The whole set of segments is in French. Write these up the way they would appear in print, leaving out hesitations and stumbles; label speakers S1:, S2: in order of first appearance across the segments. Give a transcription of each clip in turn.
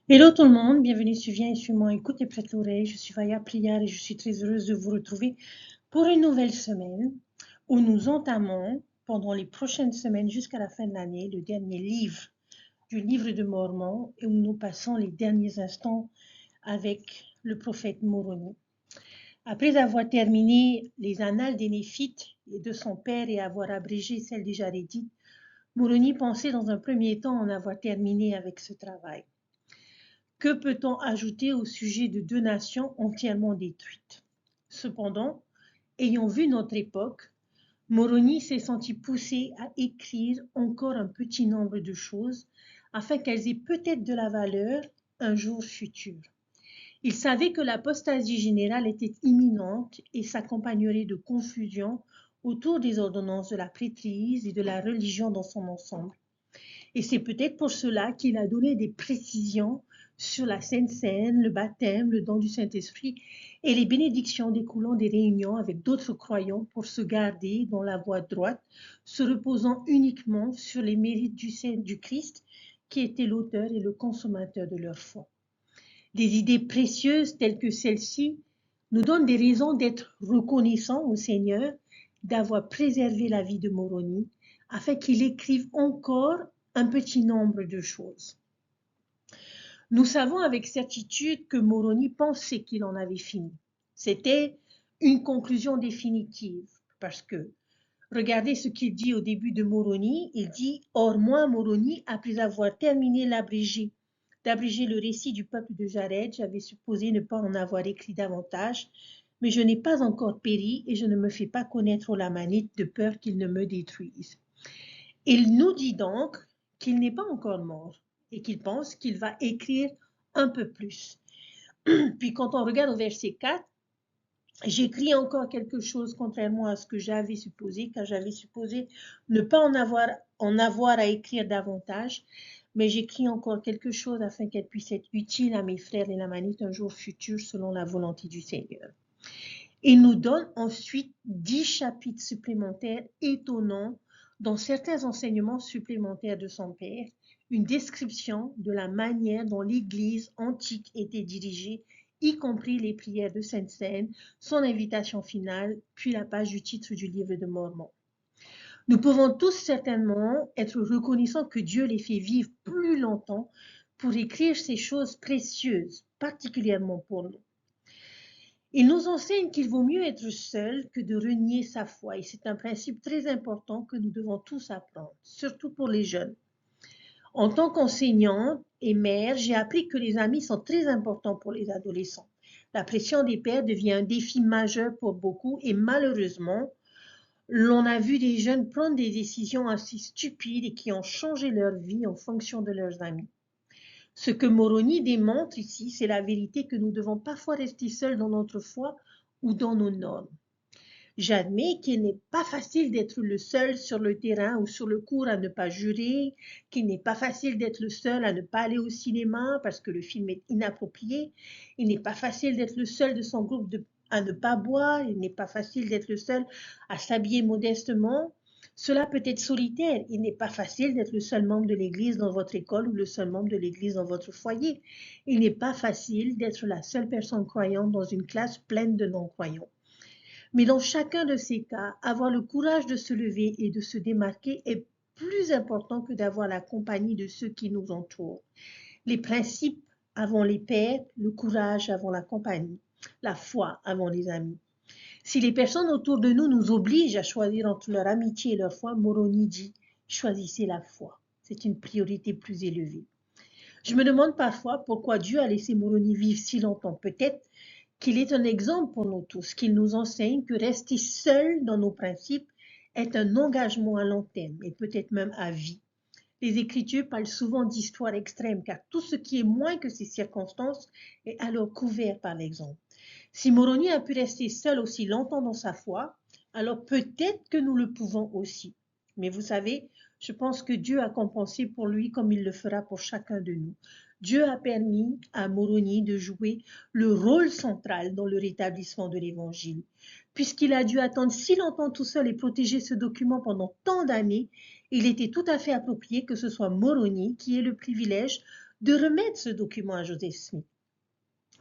S1: Hello tout le monde, bienvenue sur Viens et suis-moi, écoute et prête l'oreille. Je suis Vaya Prière et je suis très heureuse de vous retrouver pour une nouvelle semaine où nous entamons pendant les prochaines semaines jusqu'à la fin de l'année le dernier livre du livre de Mormon et où nous passons les derniers instants avec le prophète Moroni. Après avoir terminé les annales des Néphites et de son père et avoir abrégé celles des Jarédites, Moroni pensait dans un premier temps en avoir terminé avec ce travail. Que peut-on ajouter au sujet de deux nations entièrement détruites? Cependant, ayant vu notre époque, Moroni s'est senti poussé à écrire encore un petit nombre de choses afin qu'elles aient peut-être de la valeur un jour futur. Il savait que l'apostasie générale était imminente et s'accompagnerait de confusion autour des ordonnances de la prêtrise et de la religion dans son ensemble. Et c'est peut-être pour cela qu'il a donné des précisions sur la Sainte Seine, le baptême, le don du Saint-Esprit et les bénédictions découlant des réunions avec d'autres croyants pour se garder dans la voie droite, se reposant uniquement sur les mérites du Christ qui était l'auteur et le consommateur de leur foi. Des idées précieuses telles que celle-ci nous donnent des raisons d'être reconnaissants au Seigneur d'avoir préservé la vie de Moroni afin qu'il écrive encore un petit nombre de choses. Nous savons avec certitude que Moroni pensait qu'il en avait fini. C'était une conclusion définitive parce que regardez ce qu'il dit au début de Moroni. Il dit « Or moi, Moroni, après avoir terminé d'abréger le récit du peuple de Jared, j'avais supposé ne pas en avoir écrit davantage, mais je n'ai pas encore péri et je ne me fais pas connaître aux Lamanites de peur qu'ils ne me détruisent. » Il nous dit donc qu'il n'est pas encore mort et qu'il pense qu'il va écrire un peu plus. Puis quand on regarde au verset 4, j'écris encore quelque chose contrairement à ce que j'avais supposé, car j'avais supposé ne pas en avoir à écrire davantage, mais j'écris encore quelque chose afin qu'elle puisse être utile à mes frères les Lamanites un jour futur selon la volonté du Seigneur. Il nous donne ensuite 10 chapitres supplémentaires étonnants dans certains enseignements supplémentaires de son père, une description de la manière dont l'Église antique était dirigée, y compris les prières de Sainte-Seine, son invitation finale, puis la page du titre du livre de Mormon. Nous pouvons tous certainement être reconnaissants que Dieu les fait vivre plus longtemps pour écrire ces choses précieuses, particulièrement pour nous. Il nous enseigne qu'il vaut mieux être seul que de renier sa foi, et c'est un principe très important que nous devons tous apprendre, surtout pour les jeunes. En tant qu'enseignante et mère, j'ai appris que les amis sont très importants pour les adolescents. La pression des pairs devient un défi majeur pour beaucoup et malheureusement, l'on a vu des jeunes prendre des décisions assez stupides et qui ont changé leur vie en fonction de leurs amis. Ce que Moroni démontre ici, c'est la vérité que nous devons parfois rester seuls dans notre foi ou dans nos normes. J'admets qu'il n'est pas facile d'être le seul sur le terrain ou sur le cours à ne pas jurer, qu'il n'est pas facile d'être le seul à ne pas aller au cinéma parce que le film est inapproprié, il n'est pas facile d'être le seul de son groupe à ne pas boire, il n'est pas facile d'être le seul à s'habiller modestement. Cela peut être solitaire. Il n'est pas facile d'être le seul membre de l'Église dans votre école ou le seul membre de l'Église dans votre foyer. Il n'est pas facile d'être la seule personne croyante dans une classe pleine de non-croyants. Mais dans chacun de ces cas, avoir le courage de se lever et de se démarquer est plus important que d'avoir la compagnie de ceux qui nous entourent. Les principes avant les pairs, le courage avant la compagnie, la foi avant les amis. Si les personnes autour de nous nous obligent à choisir entre leur amitié et leur foi, Moroni dit « choisissez la foi ». C'est une priorité plus élevée. Je me demande parfois pourquoi Dieu a laissé Moroni vivre si longtemps. Peut-être qu'il est un exemple pour nous tous, qu'il nous enseigne que rester seul dans nos principes est un engagement à long terme et peut-être même à vie. Les Écritures parlent souvent d'histoires extrêmes, car tout ce qui est moins que ces circonstances est alors couvert par l'exemple. Si Moroni a pu rester seul aussi longtemps dans sa foi, alors peut-être que nous le pouvons aussi. Mais vous savez, je pense que Dieu a compensé pour lui comme il le fera pour chacun de nous. Dieu a permis à Moroni de jouer le rôle central dans le rétablissement de l'Évangile. Puisqu'il a dû attendre si longtemps tout seul et protéger ce document pendant tant d'années, il était tout à fait approprié que ce soit Moroni qui ait le privilège de remettre ce document à Joseph Smith.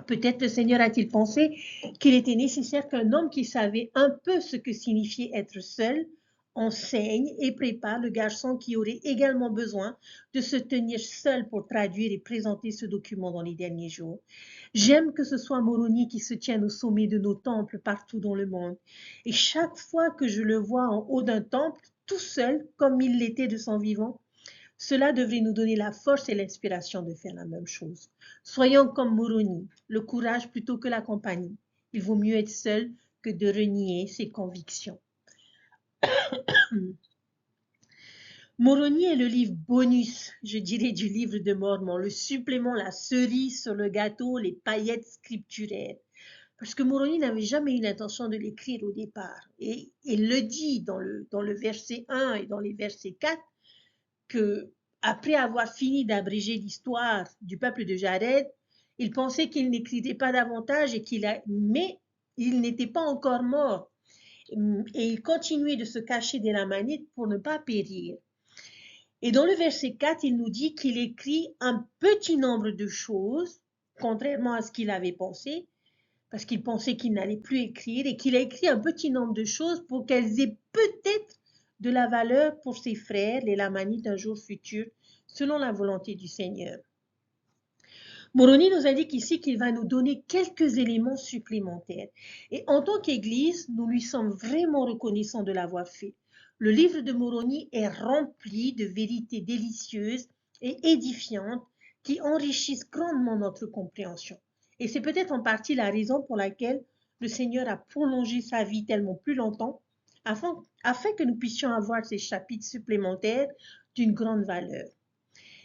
S1: Peut-être le Seigneur a-t-il pensé qu'il était nécessaire qu'un homme qui savait un peu ce que signifiait être seul enseigne et prépare le garçon qui aurait également besoin de se tenir seul pour traduire et présenter ce document dans les derniers jours. J'aime que ce soit Moroni qui se tienne au sommet de nos temples partout dans le monde. Et chaque fois que je le vois en haut d'un temple, tout seul, comme il l'était de son vivant, cela devrait nous donner la force et l'inspiration de faire la même chose. Soyons comme Moroni, le courage plutôt que la compagnie. Il vaut mieux être seul que de renier ses convictions. Moroni est le livre bonus, je dirais, du livre de Mormon, le supplément, la cerise sur le gâteau, les paillettes scripturaires. Parce que Moroni n'avait jamais eu l'intention de l'écrire au départ. Et il le dit dans le verset 1 et dans les versets 4, que après avoir fini d'abréger l'histoire du peuple de Jared, il pensait qu'il n'écrirait pas davantage mais il n'était pas encore mort. Et il continuait de se cacher des Lamanites pour ne pas périr. Et dans le verset 4, il nous dit qu'il écrit un petit nombre de choses, contrairement à ce qu'il avait pensé, parce qu'il pensait qu'il n'allait plus écrire, et qu'il a écrit un petit nombre de choses pour qu'elles aient peut-être de la valeur pour ses frères, les Lamanites, un jour futur, selon la volonté du Seigneur. Moroni nous indique ici qu'il va nous donner quelques éléments supplémentaires. Et en tant qu'Église, nous lui sommes vraiment reconnaissants de l'avoir fait. Le livre de Moroni est rempli de vérités délicieuses et édifiantes qui enrichissent grandement notre compréhension. Et c'est peut-être en partie la raison pour laquelle le Seigneur a prolongé sa vie tellement plus longtemps, afin que nous puissions avoir ces chapitres supplémentaires d'une grande valeur.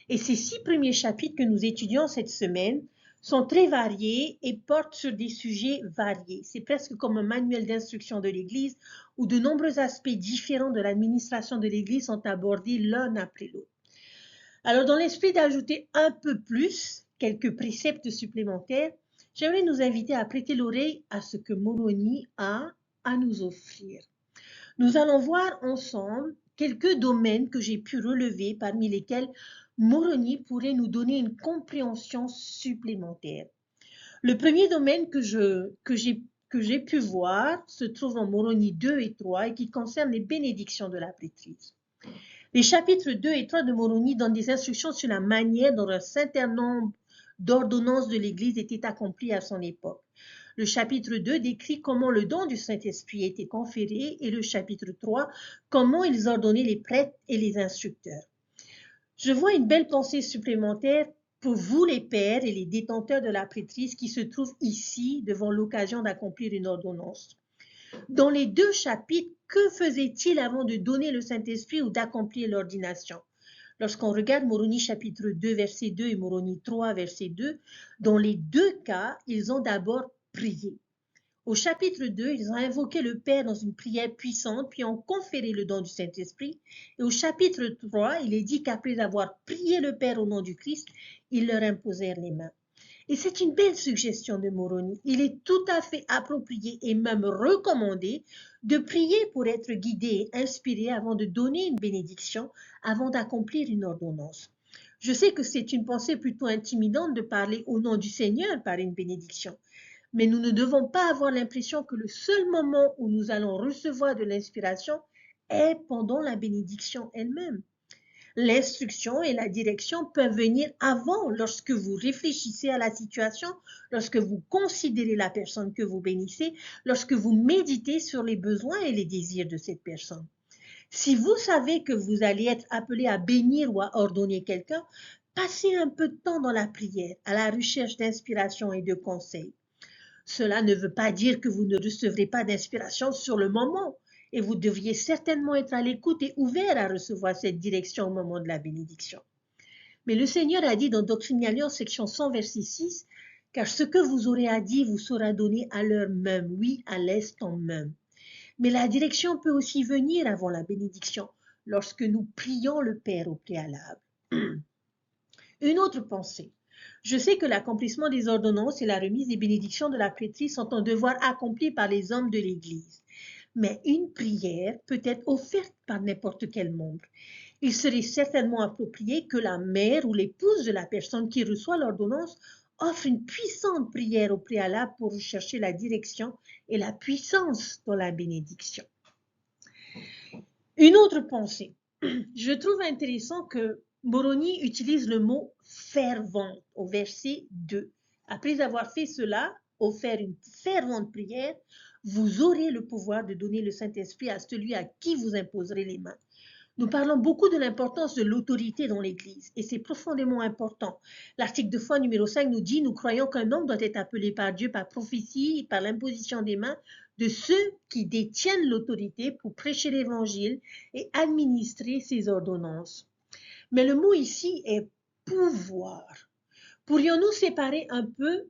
S1: Et ces 6 premiers chapitres que nous étudions cette semaine sont très variés et portent sur des sujets variés. C'est presque comme un manuel d'instruction de l'Église où de nombreux aspects différents de l'administration de l'Église sont abordés l'un après l'autre. Alors, dans l'esprit d'ajouter un peu plus, quelques préceptes supplémentaires, j'aimerais nous inviter à prêter l'oreille à ce que Moroni a à nous offrir. Nous allons voir ensemble quelques domaines que j'ai pu relever, parmi lesquels Moroni pourrait nous donner une compréhension supplémentaire. Le premier domaine que j'ai pu voir se trouve en Moroni 2 et 3 et qui concerne les bénédictions de la prêtrise. Les chapitres 2 et 3 de Moroni donnent des instructions sur la manière dont un certain nombre d'ordonnances de l'Église étaient accomplies à son époque. Le chapitre 2 décrit comment le don du Saint-Esprit a été conféré et le chapitre 3, comment ils ordonnaient les prêtres et les instructeurs. Je vois une belle pensée supplémentaire pour vous les pères et les détenteurs de la prêtrise qui se trouvent ici devant l'occasion d'accomplir une ordonnance. Dans les 2 chapitres, que faisait-il avant de donner le Saint-Esprit ou d'accomplir l'ordination? Lorsqu'on regarde Moroni chapitre 2 verset 2 et Moroni 3 verset 2, dans les 2 cas, ils ont d'abord prié. Au chapitre 2, ils ont invoqué le Père dans une prière puissante, puis ont conféré le don du Saint-Esprit. Et au chapitre 3, il est dit qu'après avoir prié le Père au nom du Christ, ils leur imposèrent les mains. Et c'est une belle suggestion de Moroni. Il est tout à fait approprié et même recommandé de prier pour être guidé et inspiré avant de donner une bénédiction, avant d'accomplir une ordonnance. Je sais que c'est une pensée plutôt intimidante de parler au nom du Seigneur par une bénédiction. Mais nous ne devons pas avoir l'impression que le seul moment où nous allons recevoir de l'inspiration est pendant la bénédiction elle-même. L'instruction et la direction peuvent venir avant, lorsque vous réfléchissez à la situation, lorsque vous considérez la personne que vous bénissez, lorsque vous méditez sur les besoins et les désirs de cette personne. Si vous savez que vous allez être appelé à bénir ou à ordonner quelqu'un, passez un peu de temps dans la prière, à la recherche d'inspiration et de conseils. Cela ne veut pas dire que vous ne recevrez pas d'inspiration sur le moment, et vous devriez certainement être à l'écoute et ouvert à recevoir cette direction au moment de la bénédiction. Mais le Seigneur a dit dans Doctrine et Alliance, section 100, verset 6, « Car ce que vous aurez à dire vous sera donné à l'heure même, oui, à l'instant même. » Mais la direction peut aussi venir avant la bénédiction, lorsque nous prions le Père au préalable. Une autre pensée. Je sais que l'accomplissement des ordonnances et la remise des bénédictions de la prêtrise sont un devoir accompli par les hommes de l'Église. Mais une prière peut être offerte par n'importe quel membre. Il serait certainement approprié que la mère ou l'épouse de la personne qui reçoit l'ordonnance offre une puissante prière au préalable pour rechercher la direction et la puissance dans la bénédiction. Une autre pensée. Je trouve intéressant que Moroni utilise le mot fervente au verset 2. Après avoir fait cela, offert une fervente prière, vous aurez le pouvoir de donner le Saint-Esprit à celui à qui vous imposerez les mains. Nous parlons beaucoup de l'importance de l'autorité dans l'Église et c'est profondément important. L'article de foi numéro 5 nous dit « Nous croyons qu'un homme doit être appelé par Dieu par prophétie et par l'imposition des mains de ceux qui détiennent l'autorité pour prêcher l'Évangile et administrer ses ordonnances. » Mais le mot ici est « pouvoir ». Pourrions-nous séparer un peu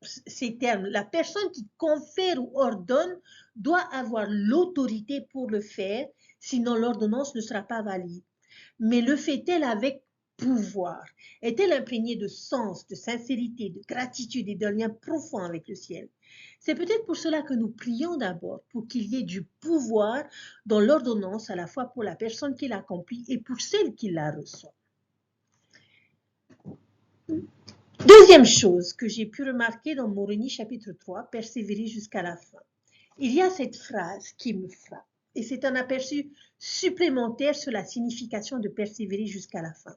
S1: ces termes? La personne qui confère ou ordonne doit avoir l'autorité pour le faire, sinon l'ordonnance ne sera pas valide. Mais le fait-elle avec pouvoir? Est-elle imprégnée de sens, de sincérité, de gratitude et d'un lien profond avec le ciel? C'est peut-être pour cela que nous prions d'abord, pour qu'il y ait du pouvoir dans l'ordonnance, à la fois pour la personne qui l'accomplit et pour celle qui la reçoit. Deuxième chose que j'ai pu remarquer dans Moroni chapitre 3, persévérer jusqu'à la fin. Il y a cette phrase qui me frappe et c'est un aperçu supplémentaire sur la signification de persévérer jusqu'à la fin.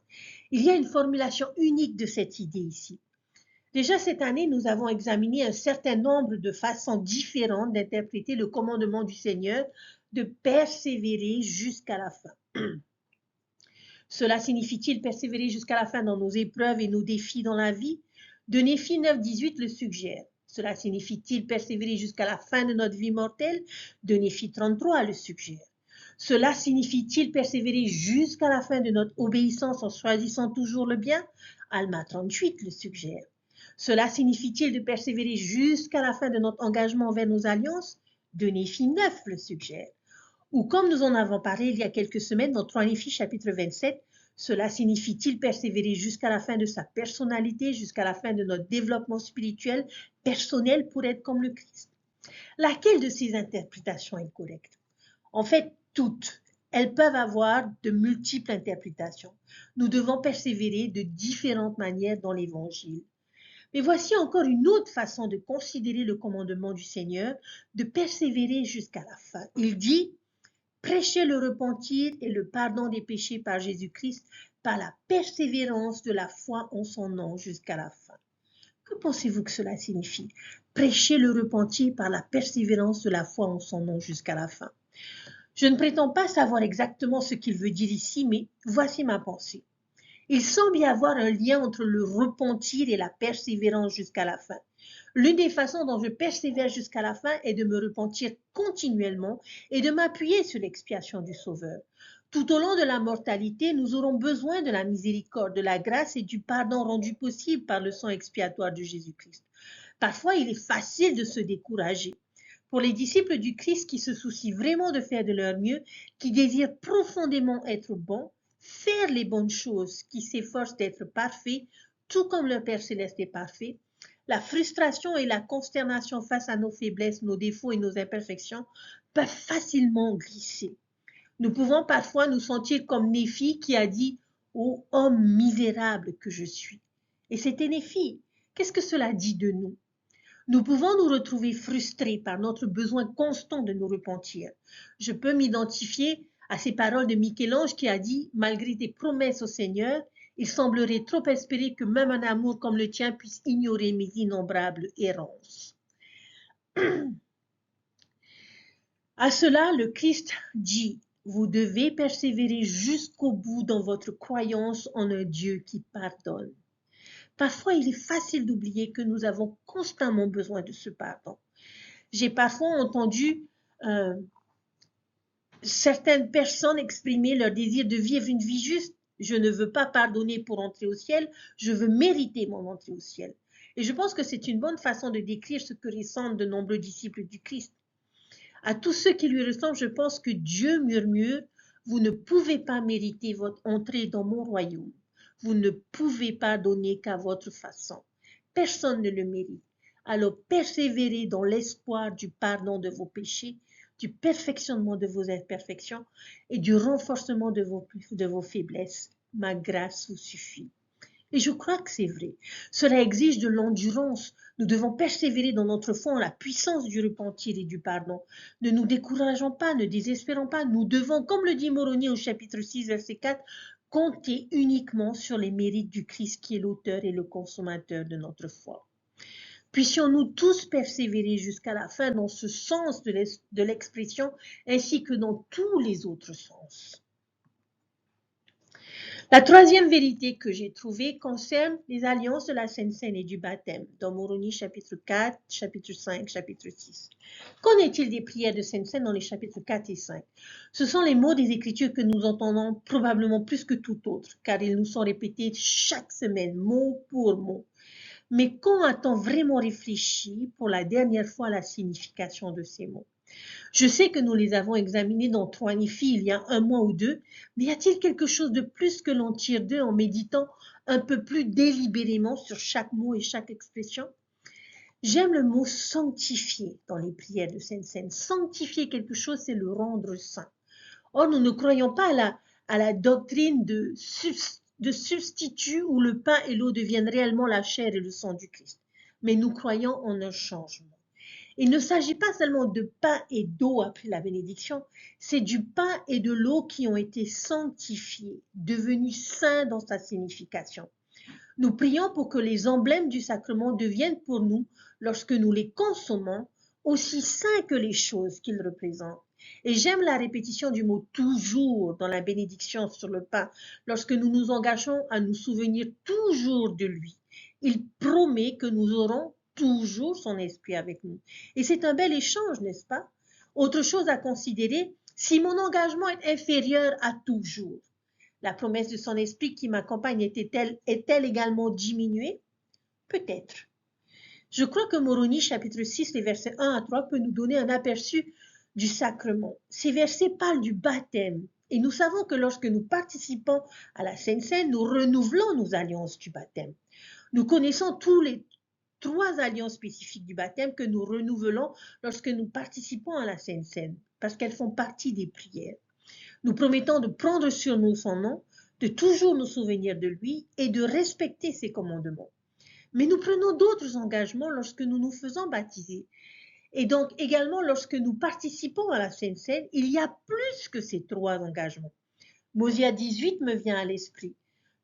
S1: Il y a une formulation unique de cette idée ici. Déjà cette année, nous avons examiné un certain nombre de façons différentes d'interpréter le commandement du Seigneur de persévérer jusqu'à la fin. Cela signifie-t-il persévérer jusqu'à la fin dans nos épreuves et nos défis dans la vie? De Néphi 9,18 le suggère. Cela signifie-t-il persévérer jusqu'à la fin de notre vie mortelle? De Néphi 33 le suggère. Cela signifie-t-il persévérer jusqu'à la fin de notre obéissance en choisissant toujours le bien? Alma 38 le suggère. Cela signifie-t-il de persévérer jusqu'à la fin de notre engagement envers nos alliances? De Néphi 9 le suggère. Ou comme nous en avons parlé il y a quelques semaines dans 3 Néphi chapitre 27, cela signifie-t-il persévérer jusqu'à la fin de sa personnalité, jusqu'à la fin de notre développement spirituel, personnel pour être comme le Christ? Laquelle de ces interprétations est correcte? En fait, toutes. Elles peuvent avoir de multiples interprétations. Nous devons persévérer de différentes manières dans l'Évangile. Mais voici encore une autre façon de considérer le commandement du Seigneur, de persévérer jusqu'à la fin. Il dit « Prêchez le repentir et le pardon des péchés par Jésus-Christ, par la persévérance de la foi en son nom jusqu'à la fin. » Que pensez-vous que cela signifie? Prêcher le repentir par la persévérance de la foi en son nom jusqu'à la fin. Je ne prétends pas savoir exactement ce qu'il veut dire ici, mais voici ma pensée. Il semble y avoir un lien entre le repentir et la persévérance jusqu'à la fin. L'une des façons dont je persévère jusqu'à la fin est de me repentir continuellement et de m'appuyer sur l'expiation du Sauveur. Tout au long de la mortalité, nous aurons besoin de la miséricorde, de la grâce et du pardon rendu possible par le sang expiatoire de Jésus-Christ. Parfois, il est facile de se décourager. Pour les disciples du Christ qui se soucient vraiment de faire de leur mieux, qui désirent profondément être bons, faire les bonnes choses, qui s'efforcent d'être parfaits, tout comme leur Père céleste est parfait, la frustration et la consternation face à nos faiblesses, nos défauts et nos imperfections peuvent facilement glisser. Nous pouvons parfois nous sentir comme Néphi qui a dit « Ô homme misérable que je suis ». Et c'était Néphi. Qu'est-ce que cela dit de nous? Nous pouvons nous retrouver frustrés par notre besoin constant de nous repentir. Je peux m'identifier à ces paroles de Michel-Ange qui a dit « Malgré tes promesses au Seigneur, il semblerait trop espérer que même un amour comme le tien puisse ignorer mes innombrables errances. » À cela, le Christ dit « Vous devez persévérer jusqu'au bout dans votre croyance en un Dieu qui pardonne. » Parfois, il est facile d'oublier que nous avons constamment besoin de ce pardon. J'ai parfois entendu certaines personnes exprimer leur désir de vivre une vie juste. Je ne veux pas pardonner pour entrer au ciel, je veux mériter mon entrée au ciel. Et je pense que c'est une bonne façon de décrire ce que ressentent de nombreux disciples du Christ. À tous ceux qui lui ressemblent, je pense que Dieu murmure, vous ne pouvez pas mériter votre entrée dans mon royaume. Vous ne pouvez pardonner qu'à votre façon. Personne ne le mérite. Alors persévérez dans l'espoir du pardon de vos péchés. du perfectionnement de vos imperfections et du renforcement de vos faiblesses. Ma grâce vous suffit. Et je crois que c'est vrai. Cela exige de l'endurance. Nous devons persévérer dans notre foi en la puissance du repentir et du pardon. Ne nous décourageons pas, ne désespérons pas. Nous devons, comme le dit Moroni au chapitre 6, verset 4, compter uniquement sur les mérites du Christ qui est l'auteur et le consommateur de notre foi. Puissions-nous tous persévérer jusqu'à la fin dans ce sens de l'expression ainsi que dans tous les autres sens. La troisième vérité que j'ai trouvée concerne les alliances de la Sainte Seine et du baptême, dans Moroni chapitre 4, chapitre 5, chapitre 6. Qu'en est-il des prières de Sainte Seine dans les chapitres 4 et 5? Ce sont les mots des Écritures que nous entendons probablement plus que tout autre, car ils nous sont répétés chaque semaine, mot pour mot. Mais quand a-t-on vraiment réfléchi pour la dernière fois à la signification de ces mots? Je sais que nous les avons examinés dans 3 Néphi il y a 1 mois ou 2, mais y a-t-il quelque chose de plus que l'on tire d'eux en méditant un peu plus délibérément sur chaque mot et chaque expression? J'aime le mot sanctifier dans les prières de Sainte Seine. Sanctifier quelque chose, c'est le rendre saint. Or, nous ne croyons pas à la doctrine de substitut où le pain et l'eau deviennent réellement la chair et le sang du Christ. Mais nous croyons en un changement. Il ne s'agit pas seulement de pain et d'eau après la bénédiction, c'est du pain et de l'eau qui ont été sanctifiés, devenus saints dans sa signification. Nous prions pour que les emblèmes du sacrement deviennent pour nous, lorsque nous les consommons, aussi saints que les choses qu'ils représentent. Et j'aime la répétition du mot toujours dans la bénédiction sur le pain, lorsque nous nous engageons à nous souvenir toujours de lui. Il promet que nous aurons toujours son esprit avec nous. Et c'est un bel échange, n'est-ce pas? Autre chose à considérer, si mon engagement est inférieur à toujours, la promesse de son esprit qui m'accompagne est-elle également diminuée? Peut-être. Je crois que Moroni, chapitre 6, les versets 1 à 3, peut nous donner un aperçu du sacrement. Ces versets parlent du baptême. Et nous savons que lorsque nous participons à la Sainte Seine, nous renouvelons nos alliances du baptême. Nous connaissons tous les 3 alliances spécifiques du baptême que nous renouvelons lorsque nous participons à la Sainte Seine, parce qu'elles font partie des prières. Nous promettons de prendre sur nous son nom, de toujours nous souvenir de lui et de respecter ses commandements. Mais nous prenons d'autres engagements lorsque nous nous faisons baptiser. Et donc également lorsque nous participons à la Sainte Seine, il y a plus que ces 3 engagements. Mosia 18 me vient à l'esprit.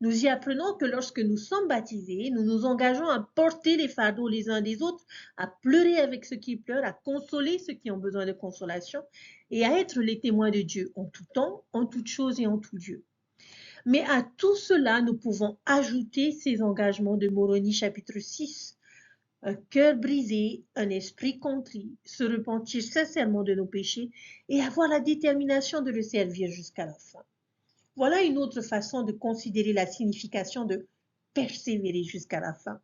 S1: Nous y apprenons que lorsque nous sommes baptisés, nous nous engageons à porter les fardeaux les uns des autres, à pleurer avec ceux qui pleurent, à consoler ceux qui ont besoin de consolation et à être les témoins de Dieu en tout temps, en toute chose et en tout lieu. Mais à tout cela, nous pouvons ajouter ces engagements de Moroni chapitre 6. Un cœur brisé, un esprit contrit, se repentir sincèrement de nos péchés et avoir la détermination de le servir jusqu'à la fin. Voilà une autre façon de considérer la signification de persévérer jusqu'à la fin.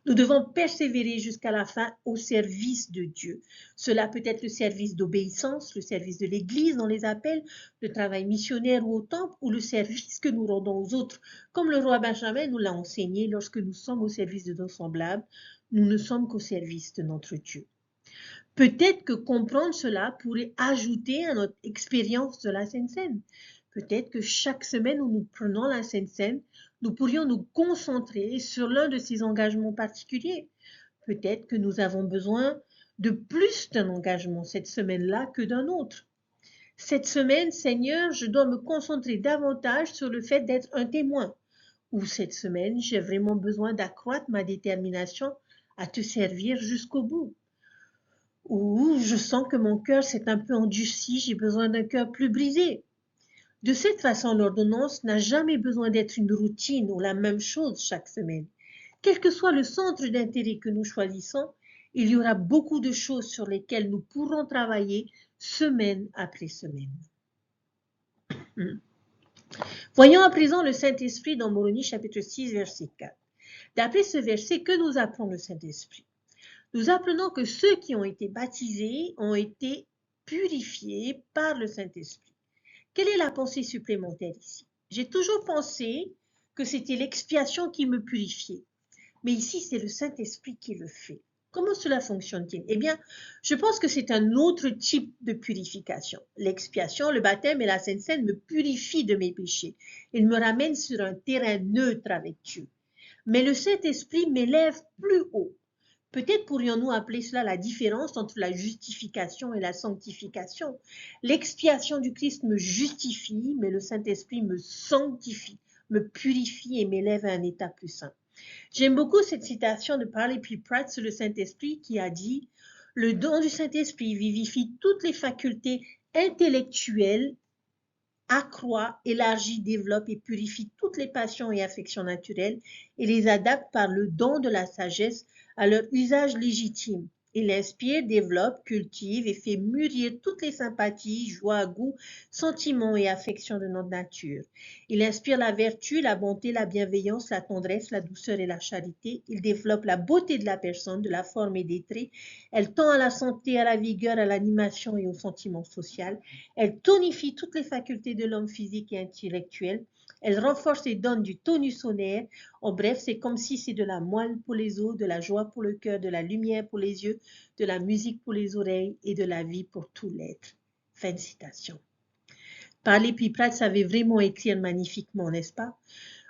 S1: Nous devons persévérer jusqu'à la fin au service de Dieu. Cela peut être le service d'obéissance, le service de l'Église dans les appels, le travail missionnaire ou au temple, ou le service que nous rendons aux autres. Comme le roi Benjamin nous l'a enseigné, lorsque nous sommes au service de nos semblables, nous ne sommes qu'au service de notre Dieu. Peut-être que comprendre cela pourrait ajouter à notre expérience de la Sainte Seine. Peut-être que chaque semaine où nous prenons la Sainte Seine, nous pourrions nous concentrer sur l'un de ces engagements particuliers. Peut-être que nous avons besoin de plus d'un engagement cette semaine-là que d'un autre. Cette semaine, Seigneur, je dois me concentrer davantage sur le fait d'être un témoin. Ou cette semaine, j'ai vraiment besoin d'accroître ma détermination à te servir jusqu'au bout. Ou je sens que mon cœur s'est un peu endurci, j'ai besoin d'un cœur plus brisé. De cette façon, l'ordonnance n'a jamais besoin d'être une routine ou la même chose chaque semaine. Quel que soit le centre d'intérêt que nous choisissons, il y aura beaucoup de choses sur lesquelles nous pourrons travailler semaine après semaine. Voyons à présent le Saint-Esprit dans Moroni chapitre 6, verset 4. D'après ce verset, que nous apprend le Saint-Esprit? Nous apprenons que ceux qui ont été baptisés ont été purifiés par le Saint-Esprit. Quelle est la pensée supplémentaire ici? J'ai toujours pensé que c'était l'expiation qui me purifiait. Mais ici, c'est le Saint-Esprit qui le fait. Comment cela fonctionne-t-il? Eh bien, je pense que c'est un autre type de purification. L'expiation, le baptême et la Sainte Seine me purifient de mes péchés. Ils me ramènent sur un terrain neutre avec Dieu. Mais le Saint-Esprit m'élève plus haut. Peut-être pourrions-nous appeler cela la différence entre la justification et la sanctification. L'expiation du Christ me justifie, mais le Saint-Esprit me sanctifie, me purifie et m'élève à un état plus saint. J'aime beaucoup cette citation de Parley P. Pratt sur le Saint-Esprit qui a dit « Le don du Saint-Esprit vivifie toutes les facultés intellectuelles, accroît, élargit, développe et purifie toutes les passions et affections naturelles et les adapte par le don de la sagesse à leur usage légitime. Il inspire, développe, cultive et fait mûrir toutes les sympathies, joies, goûts, sentiments et affections de notre nature. Il inspire la vertu, la bonté, la bienveillance, la tendresse, la douceur et la charité. Il développe la beauté de la personne, de la forme et des traits. Elle tend à la santé, à la vigueur, à l'animation et au sentiment social. Elle tonifie toutes les facultés de l'homme physique et intellectuel. Elle renforce et donne du tonus solaire. En bref, c'est comme si c'est de la moelle pour les os, de la joie pour le cœur, de la lumière pour les yeux, de la musique pour les oreilles et de la vie pour tout l'être. Fin de citation. Parley P. Pratt savait vraiment écrire magnifiquement, n'est-ce pas?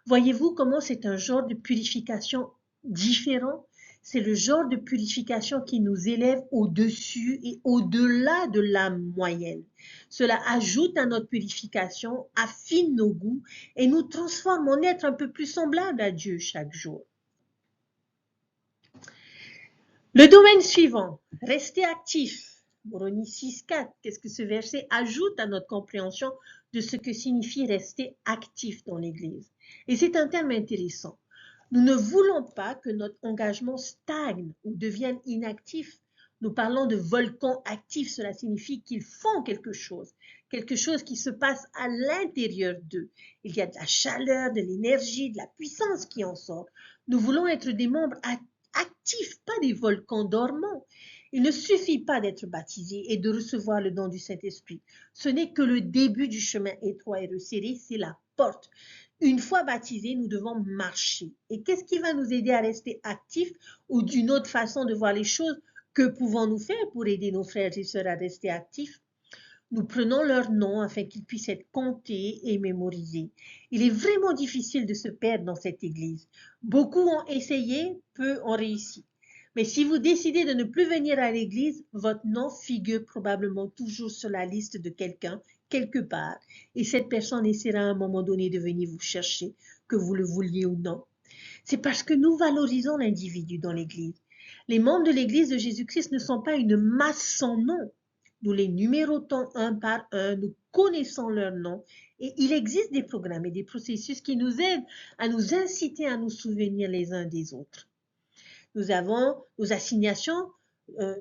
S1: Voyez-vous comment c'est un genre de purification différent? C'est le genre de purification qui nous élève au-dessus et au-delà de l'âme moyenne. Cela ajoute à notre purification, affine nos goûts et nous transforme en être un peu plus semblable à Dieu chaque jour. Le domaine suivant, rester actif. Moroni 6.4, qu'est-ce que ce verset ajoute à notre compréhension de ce que signifie rester actif dans l'Église? Et c'est un terme intéressant. Nous ne voulons pas que notre engagement stagne ou devienne inactif. Nous parlons de volcans actifs, cela signifie qu'ils font quelque chose qui se passe à l'intérieur d'eux. Il y a de la chaleur, de l'énergie, de la puissance qui en sort. Nous voulons être des membres actifs, pas des volcans dormants. Il ne suffit pas d'être baptisé et de recevoir le don du Saint-Esprit. Ce n'est que le début du chemin étroit et resserré, c'est la porte. Une fois baptisés, nous devons marcher. Et qu'est-ce qui va nous aider à rester actifs ou d'une autre façon de voir les choses? Que pouvons-nous faire pour aider nos frères et sœurs à rester actifs? Nous prenons leur nom afin qu'ils puissent être comptés et mémorisés. Il est vraiment difficile de se perdre dans cette église. Beaucoup ont essayé, peu ont réussi. Mais si vous décidez de ne plus venir à l'église, votre nom figure probablement toujours sur la liste de quelqu'un, quelque part, et cette personne essaiera à un moment donné de venir vous chercher, que vous le vouliez ou non. C'est parce que nous valorisons l'individu dans l'église. Les membres de l'église de Jésus-Christ ne sont pas une masse sans nom. Nous les numérotons un par un, nous connaissons leurs noms et il existe des programmes et des processus qui nous aident à nous inciter à nous souvenir les uns des autres. Nous avons nos assignations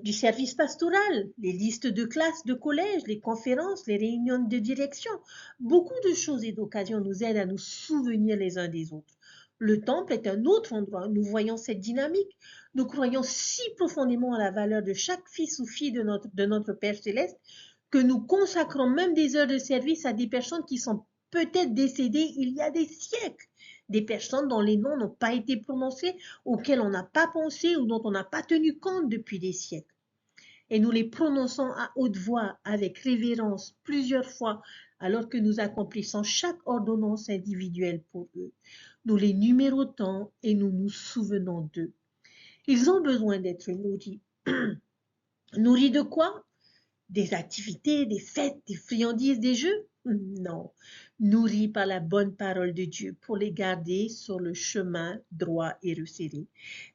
S1: du service pastoral, les listes de classes, de collèges, les conférences, les réunions de direction. Beaucoup de choses et d'occasions nous aident à nous souvenir les uns des autres. Le temple est un autre endroit où nous voyons cette dynamique. Nous croyons si profondément à la valeur de chaque fils ou fille de notre Père céleste que nous consacrons même des heures de service à des personnes qui sont peut-être décédées il y a des siècles. Des personnes dont les noms n'ont pas été prononcés, auxquelles on n'a pas pensé ou dont on n'a pas tenu compte depuis des siècles. Et nous les prononçons à haute voix, avec révérence, plusieurs fois, alors que nous accomplissons chaque ordonnance individuelle pour eux. Nous les numérotons et nous nous souvenons d'eux. Ils ont besoin d'être nourris. Nourris de quoi? Des activités, des fêtes, des friandises, des jeux? Non, nourris par la bonne parole de Dieu pour les garder sur le chemin droit et resserré.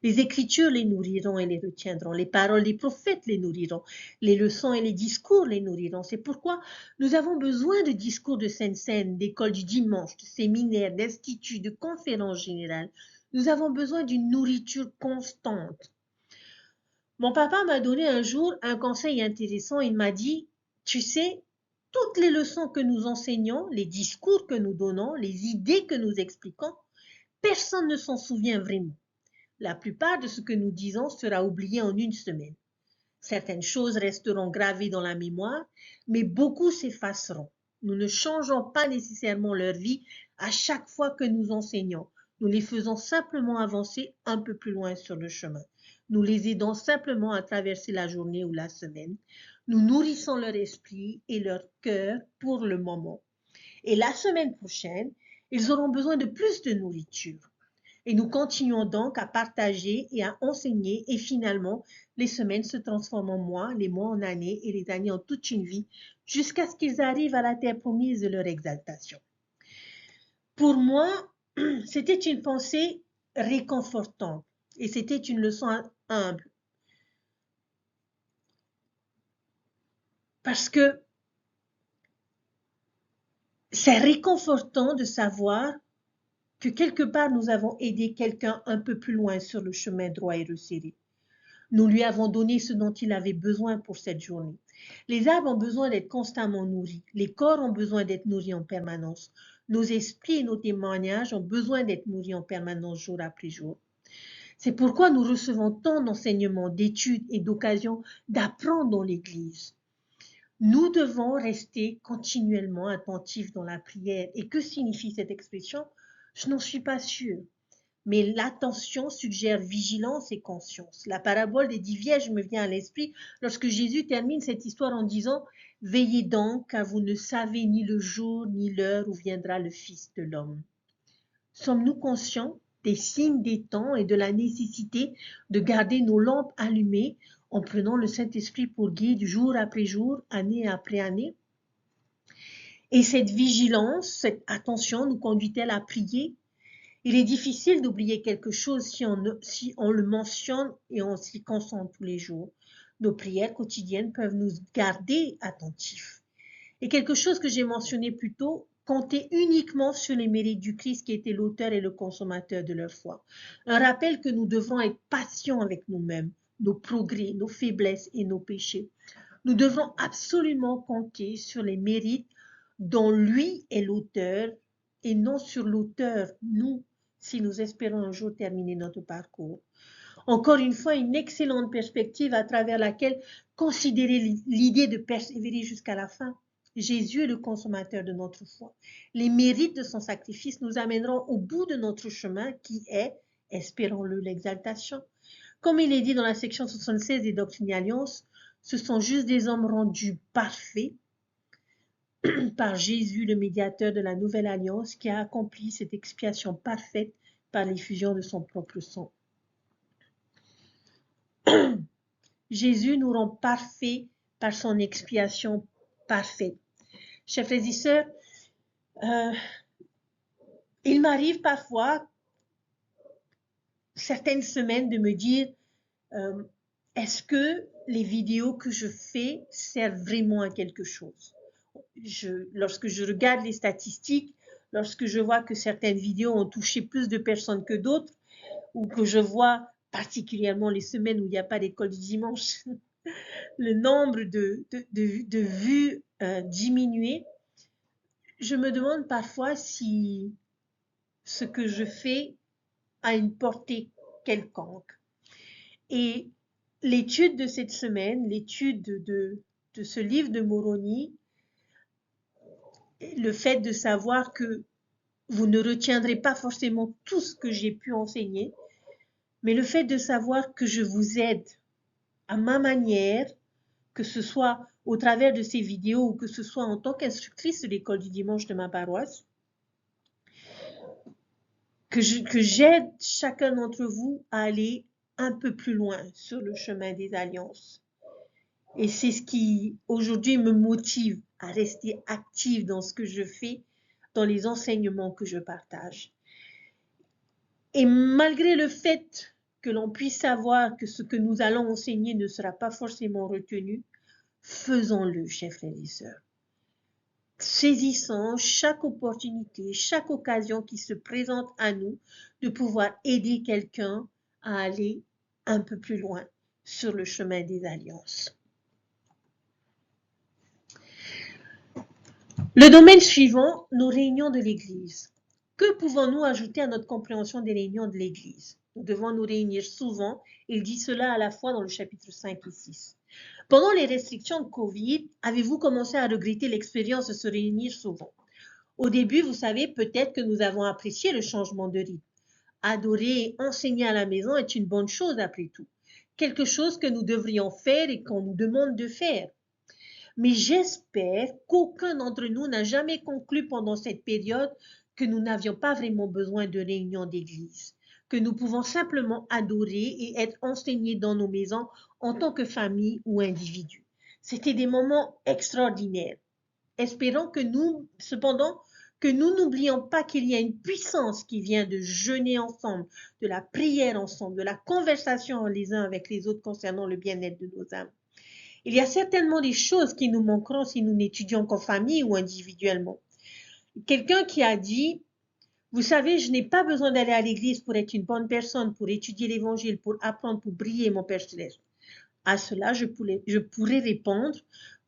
S1: Les Écritures les nourriront et les retiendront. Les paroles des prophètes les nourriront. Les leçons et les discours les nourriront. C'est pourquoi nous avons besoin de discours de Sainte-Seine, d'écoles du dimanche, de séminaires, d'instituts, de conférences générales. Nous avons besoin d'une nourriture constante. Mon papa m'a donné un jour un conseil intéressant. Il m'a dit, tu sais, toutes les leçons que nous enseignons, les discours que nous donnons, les idées que nous expliquons, personne ne s'en souvient vraiment. La plupart de ce que nous disons sera oublié en une semaine. Certaines choses resteront gravées dans la mémoire, mais beaucoup s'effaceront. Nous ne changeons pas nécessairement leur vie à chaque fois que nous enseignons. Nous les faisons simplement avancer un peu plus loin sur le chemin. nous les aidons simplement à traverser la journée ou la semaine. Nous nourrissons leur esprit et leur cœur pour le moment. Et la semaine prochaine, ils auront besoin de plus de nourriture. Et nous continuons donc à partager et à enseigner et finalement, les semaines se transforment en mois, les mois en années et les années en toute une vie jusqu'à ce qu'ils arrivent à la terre promise de leur exaltation. Pour moi, c'était une pensée réconfortante et c'était une leçon humble. Parce que c'est réconfortant de savoir que quelque part nous avons aidé quelqu'un un peu plus loin sur le chemin droit et resserré. Nous lui avons donné ce dont il avait besoin pour cette journée. Les arbres ont besoin d'être constamment nourris. Les corps ont besoin d'être nourris en permanence. Nos esprits et nos témoignages ont besoin d'être nourris en permanence jour après jour. C'est pourquoi nous recevons tant d'enseignements, d'études et d'occasions d'apprendre dans l'Église. Nous devons rester continuellement attentifs dans la prière. Et que signifie cette expression? Je n'en suis pas sûre. Mais l'attention suggère vigilance et conscience. La parabole des 10 vierges me vient à l'esprit lorsque Jésus termine cette histoire en disant « Veillez donc, car vous ne savez ni le jour ni l'heure où viendra le Fils de l'homme. » Sommes-nous conscients des signes des temps et de la nécessité de garder nos lampes allumées en prenant le Saint-Esprit pour guide jour après jour, année après année? Et cette vigilance, cette attention nous conduit-elle à prier? Il est difficile d'oublier quelque chose si on le mentionne et on s'y concentre tous les jours. Nos prières quotidiennes peuvent nous garder attentifs. Et quelque chose que j'ai mentionné plus tôt, compter uniquement sur les mérites du Christ qui était l'auteur et le consommateur de leur foi. Un rappel que nous devrons être patients avec nous-mêmes, nos progrès, nos faiblesses et nos péchés. Nous devrons absolument compter sur les mérites dont lui est l'auteur et non sur l'auteur, nous, si nous espérons un jour terminer notre parcours. Encore une fois, une excellente perspective à travers laquelle considérer l'idée de persévérer jusqu'à la fin. Jésus est le consommateur de notre foi. Les mérites de son sacrifice nous amèneront au bout de notre chemin qui est, espérons-le, l'exaltation. Comme il est dit dans la section 76 des Doctrines et Alliances, ce sont juste des hommes rendus parfaits par Jésus, le médiateur de la nouvelle alliance, qui a accompli cette expiation parfaite par l'effusion de son propre sang. Jésus nous rend parfaits par son expiation parfaite. Chers frères et sœurs, il m'arrive parfois, certaines semaines, de me dire, est-ce que les vidéos que je fais servent vraiment à quelque chose? Lorsque je regarde les statistiques, lorsque je vois que certaines vidéos ont touché plus de personnes que d'autres, ou que je vois particulièrement les semaines où il n'y a pas d'école du dimanche, le nombre de vues diminuer, je me demande parfois si ce que je fais a une portée quelconque. Et l'étude de cette semaine, l'étude de ce livre de Moroni, le fait de savoir que vous ne retiendrez pas forcément tout ce que j'ai pu enseigner, mais le fait de savoir que je vous aide à ma manière, que ce soit au travers de ces vidéos ou que ce soit en tant qu'instructrice de l'école du dimanche de ma paroisse, que j'aide chacun d'entre vous à aller un peu plus loin sur le chemin des alliances. Et c'est ce qui aujourd'hui me motive à rester active dans ce que je fais, dans les enseignements que je partage. Et malgré le fait que l'on puisse savoir que ce que nous allons enseigner ne sera pas forcément retenu, faisons-le, chers frères et sœurs. Saisissons chaque opportunité, chaque occasion qui se présente à nous de pouvoir aider quelqu'un à aller un peu plus loin sur le chemin des alliances. Le domaine suivant, nos réunions de l'Église. Que pouvons-nous ajouter à notre compréhension des réunions de l'Église? Nous devons nous réunir souvent. Il dit cela à la fois dans le chapitre 5 et 6. Pendant les restrictions de Covid, avez-vous commencé à regretter l'expérience de se réunir souvent? Au début, vous savez, peut-être que nous avons apprécié le changement de rythme. Adorer et enseigner à la maison est une bonne chose après tout. quelque chose que nous devrions faire et qu'on nous demande de faire. Mais j'espère qu'aucun d'entre nous n'a jamais conclu pendant cette période que nous n'avions pas vraiment besoin de réunions d'église, que nous pouvons simplement adorer et être enseignés dans nos maisons en tant que famille ou individu. C'était des moments extraordinaires. Espérons que nous, cependant, que nous n'oublions pas qu'il y a une puissance qui vient de jeûner ensemble, de la prière ensemble, de la conversation les uns avec les autres concernant le bien-être de nos âmes. Il y a certainement des choses qui nous manqueront si nous n'étudions qu'en famille ou individuellement. Quelqu'un qui a dit, vous savez, je n'ai pas besoin d'aller à l'église pour être une bonne personne, pour étudier l'évangile, pour apprendre, pour briller, mon Père céleste. À cela, je pourrais répondre,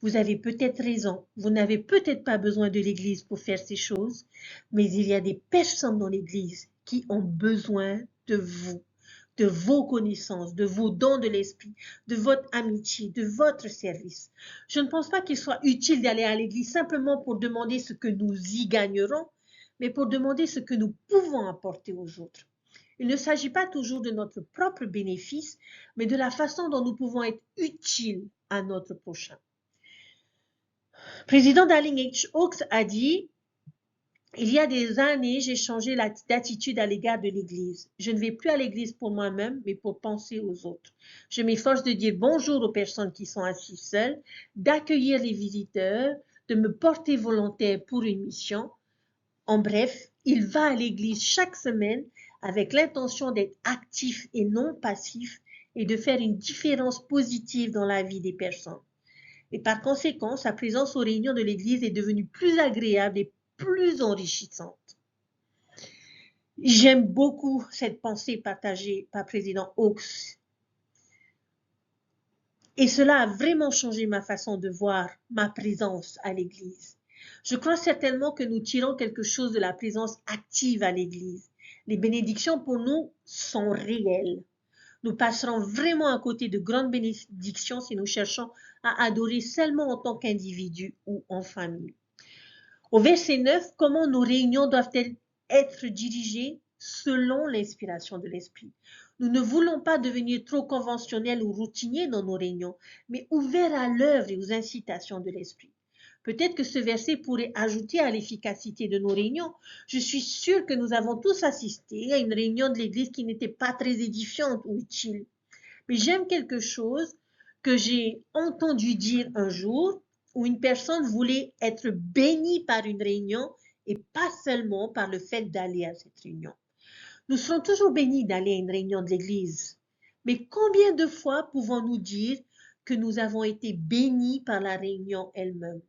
S1: vous avez peut-être raison, vous n'avez peut-être pas besoin de l'église pour faire ces choses, mais il y a des personnes dans l'église qui ont besoin de vous, de vos connaissances, de vos dons de l'esprit, de votre amitié, de votre service. Je ne pense pas qu'il soit utile d'aller à l'église simplement pour demander ce que nous y gagnerons, mais pour demander ce que nous pouvons apporter aux autres. Il ne s'agit pas toujours de notre propre bénéfice, mais de la façon dont nous pouvons être utiles à notre prochain. Président Darling H. Oaks a dit, il y a des années, j'ai changé d'attitude à l'égard de l'Église. Je ne vais plus à l'Église pour moi-même, mais pour penser aux autres. Je m'efforce de dire bonjour aux personnes qui sont assises seules, d'accueillir les visiteurs, de me porter volontaire pour une mission. En bref, il va à l'église chaque semaine avec l'intention d'être actif et non passif et de faire une différence positive dans la vie des personnes. Et par conséquent, sa présence aux réunions de l'église est devenue plus agréable et plus enrichissante. J'aime beaucoup cette pensée partagée par président Oaks. Et cela a vraiment changé ma façon de voir ma présence à l'église. Je crois certainement que nous tirons quelque chose de la présence active à l'église. Les bénédictions pour nous sont réelles. Nous passerons vraiment à côté de grandes bénédictions si nous cherchons à adorer seulement en tant qu'individu ou en famille. Au verset 9, comment nos réunions doivent-elles être dirigées selon l'inspiration de l'Esprit? Nous ne voulons pas devenir trop conventionnels ou routiniers dans nos réunions, mais ouverts à l'œuvre et aux incitations de l'Esprit. Peut-être que ce verset pourrait ajouter à l'efficacité de nos réunions. Je suis sûre que nous avons tous assisté à une réunion de l'Église qui n'était pas très édifiante ou utile. Mais j'aime quelque chose que j'ai entendu dire un jour où une personne voulait être bénie par une réunion et pas seulement par le fait d'aller à cette réunion. Nous serons toujours bénis d'aller à une réunion de l'Église. Mais combien de fois pouvons-nous dire que nous avons été bénis par la réunion elle-même?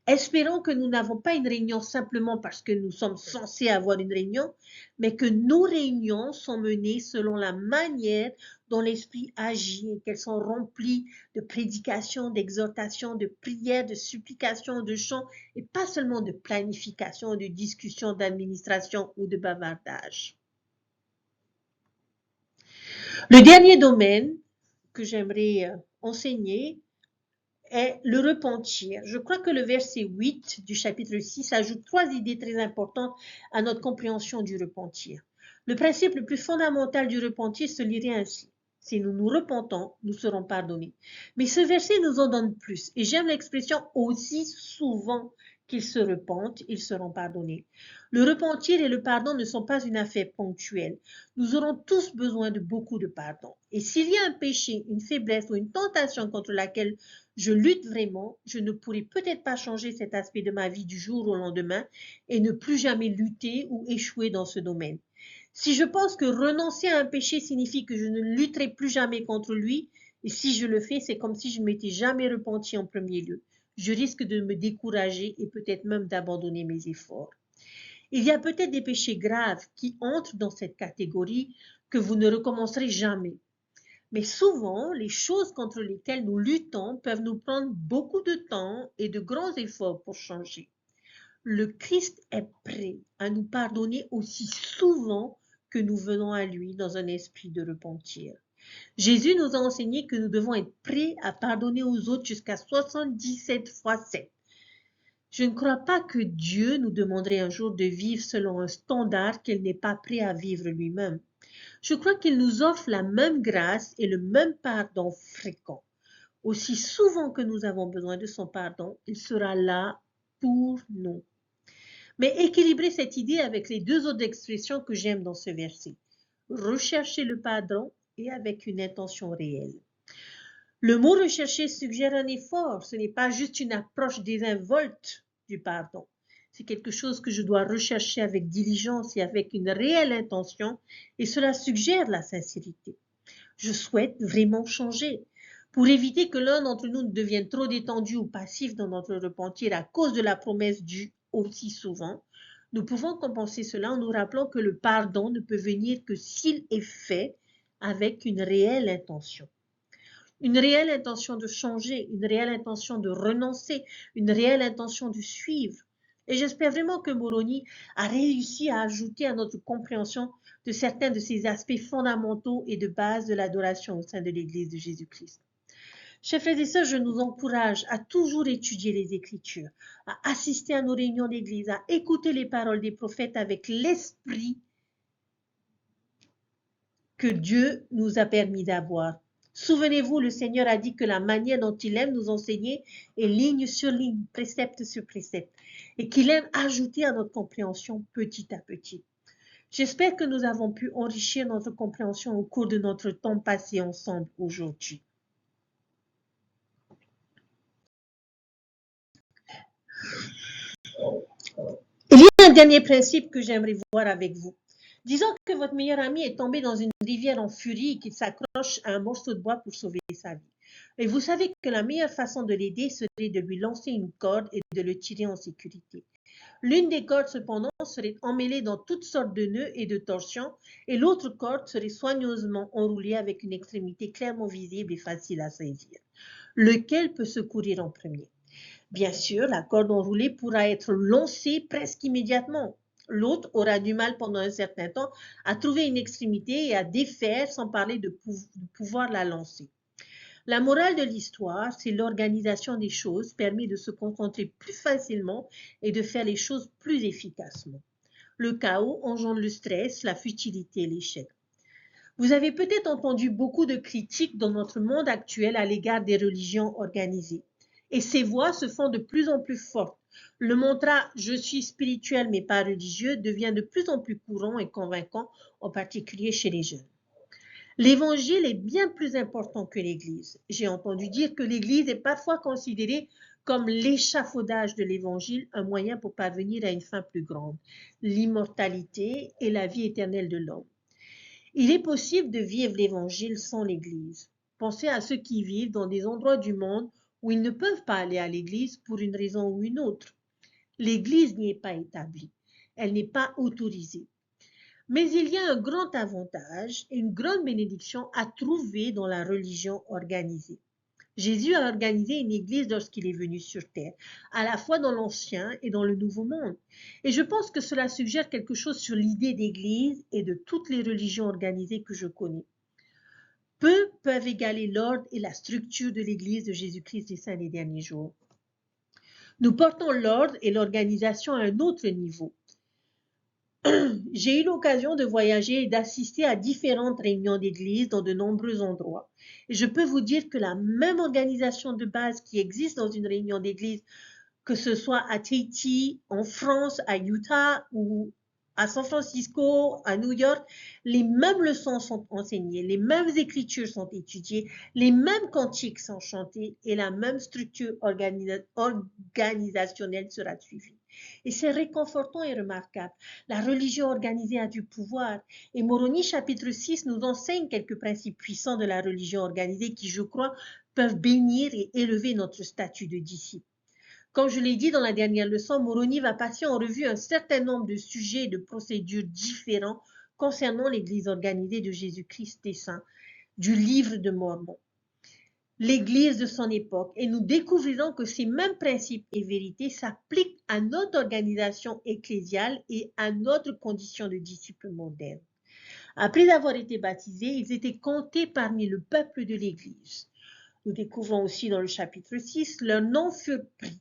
S1: Espérons que nous n'avons pas une réunion simplement parce que nous sommes censés avoir une réunion, mais que nos réunions sont menées selon la manière dont l'Esprit agit et qu'elles sont remplies de prédications, d'exhortations, de prières, de supplications, de chants et pas seulement de planification, de discussions, d'administration ou de bavardage. Le dernier domaine que j'aimerais enseigner est le repentir. Je crois que le verset 8 du chapitre 6 ajoute 3 idées très importantes à notre compréhension du repentir. Le principe le plus fondamental du repentir se lirait ainsi. Si nous nous repentons, nous serons pardonnés. Mais ce verset nous en donne plus. Et j'aime l'expression aussi souvent qu'ils se repentent, ils seront pardonnés. Le repentir et le pardon ne sont pas une affaire ponctuelle. Nous aurons tous besoin de beaucoup de pardon. Et s'il y a un péché, une faiblesse ou une tentation contre laquelle je lutte vraiment, je ne pourrai peut-être pas changer cet aspect de ma vie du jour au lendemain et ne plus jamais lutter ou échouer dans ce domaine. Si je pense que renoncer à un péché signifie que je ne lutterai plus jamais contre lui, et si je le fais, c'est comme si je ne m'étais jamais repenti en premier lieu. Je risque de me décourager et peut-être même d'abandonner mes efforts. Il y a peut-être des péchés graves qui entrent dans cette catégorie que vous ne recommencerez jamais. Mais souvent, les choses contre lesquelles nous luttons peuvent nous prendre beaucoup de temps et de grands efforts pour changer. Le Christ est prêt à nous pardonner aussi souvent que nous venons à lui dans un esprit de repentir. Jésus nous a enseigné que nous devons être prêts à pardonner aux autres jusqu'à 77 fois 7. Je ne crois pas que Dieu nous demanderait un jour de vivre selon un standard qu'il n'est pas prêt à vivre lui-même. Je crois qu'il nous offre la même grâce et le même pardon fréquent. Aussi souvent que nous avons besoin de son pardon, il sera là pour nous. Mais équilibrer cette idée avec les deux autres expressions que j'aime dans ce verset. Rechercher le pardon et avec une intention réelle. Le mot rechercher suggère un effort, ce n'est pas juste une approche désinvolte du pardon. C'est quelque chose que je dois rechercher avec diligence et avec une réelle intention, et cela suggère la sincérité. Je souhaite vraiment changer. Pour éviter que l'un d'entre nous ne devienne trop détendu ou passif dans notre repentir à cause de la promesse due aussi souvent, nous pouvons compenser cela en nous rappelant que le pardon ne peut venir que s'il est fait avec une réelle intention. Une réelle intention de changer, une réelle intention de renoncer, une réelle intention de suivre. Et j'espère vraiment que Moroni a réussi à ajouter à notre compréhension de certains de ces aspects fondamentaux et de base de l'adoration au sein de l'Église de Jésus-Christ. Chers frères et sœurs, je nous encourage à toujours étudier les Écritures, à assister à nos réunions d'Église, à écouter les paroles des prophètes avec l'esprit que Dieu nous a permis d'avoir. Souvenez-vous, le Seigneur a dit que la manière dont il aime nous enseigner est ligne sur ligne, précepte sur précepte, et qu'il aime ajouter à notre compréhension petit à petit. J'espère que nous avons pu enrichir notre compréhension au cours de notre temps passé ensemble aujourd'hui. Il y a un dernier principe que j'aimerais voir avec vous. Disons que votre meilleur ami est tombé dans une rivière en furie et qu'il s'accroche à un morceau de bois pour sauver sa vie. Et vous savez que la meilleure façon de l'aider serait de lui lancer une corde et de le tirer en sécurité. L'une des cordes, cependant, serait emmêlée dans toutes sortes de nœuds et de torsions, et l'autre corde serait soigneusement enroulée avec une extrémité clairement visible et facile à saisir. Lequel peut secourir en premier? Bien sûr, la corde enroulée pourra être lancée presque immédiatement. L'autre aura du mal pendant un certain temps à trouver une extrémité et à défaire sans parler de pouvoir la lancer. La morale de l'histoire, c'est l'organisation des choses permet de se concentrer plus facilement et de faire les choses plus efficacement. Le chaos engendre le stress, la futilité et l'échec. Vous avez peut-être entendu beaucoup de critiques dans notre monde actuel à l'égard des religions organisées. Et ces voix se font de plus en plus fortes. Le mantra « je suis spirituel mais pas religieux » devient de plus en plus courant et convaincant, en particulier chez les jeunes. L'évangile est bien plus important que l'Église. J'ai entendu dire que l'Église est parfois considérée comme l'échafaudage de l'Évangile, un moyen pour parvenir à une fin plus grande, l'immortalité et la vie éternelle de l'homme. Il est possible de vivre l'Évangile sans l'Église. Pensez à ceux qui vivent dans des endroits du monde où ils ne peuvent pas aller à l'Église pour une raison ou une autre. L'Église n'y est pas établie. Elle n'est pas autorisée. Mais il y a un grand avantage et une grande bénédiction à trouver dans la religion organisée. Jésus a organisé une église lorsqu'il est venu sur terre, à la fois dans l'Ancien et dans le Nouveau Monde. Et je pense que cela suggère quelque chose sur l'idée d'église et de toutes les religions organisées que je connais. Peu peuvent égaler l'ordre et la structure de l'église de Jésus-Christ des saints des derniers jours. Nous portons l'ordre et l'organisation à un autre niveau. J'ai eu l'occasion de voyager et d'assister à différentes réunions d'église dans de nombreux endroits. Et je peux vous dire que la même organisation de base qui existe dans une réunion d'église, que ce soit à Tahiti, en France, à Utah ou à San Francisco, à New York, les mêmes leçons sont enseignées, les mêmes écritures sont étudiées, les mêmes cantiques sont chantés et la même structure organisationnelle sera suivie. Et c'est réconfortant et remarquable. La religion organisée a du pouvoir. Et Moroni chapitre 6 nous enseigne quelques principes puissants de la religion organisée qui, je crois, peuvent bénir et élever notre statut de disciple. Comme je l'ai dit dans la dernière leçon, Moroni va passer en revue un certain nombre de sujets et de procédures différents concernant l'Église organisée de Jésus-Christ des Saints, du livre de Mormon, l'Église de son époque, et nous découvrirons que ces mêmes principes et vérités s'appliquent à notre organisation ecclésiale et à notre condition de disciples modernes. Après avoir été baptisés, ils étaient comptés parmi le peuple de l'Église. Nous découvrons aussi dans le chapitre 6, leurs noms furent pris,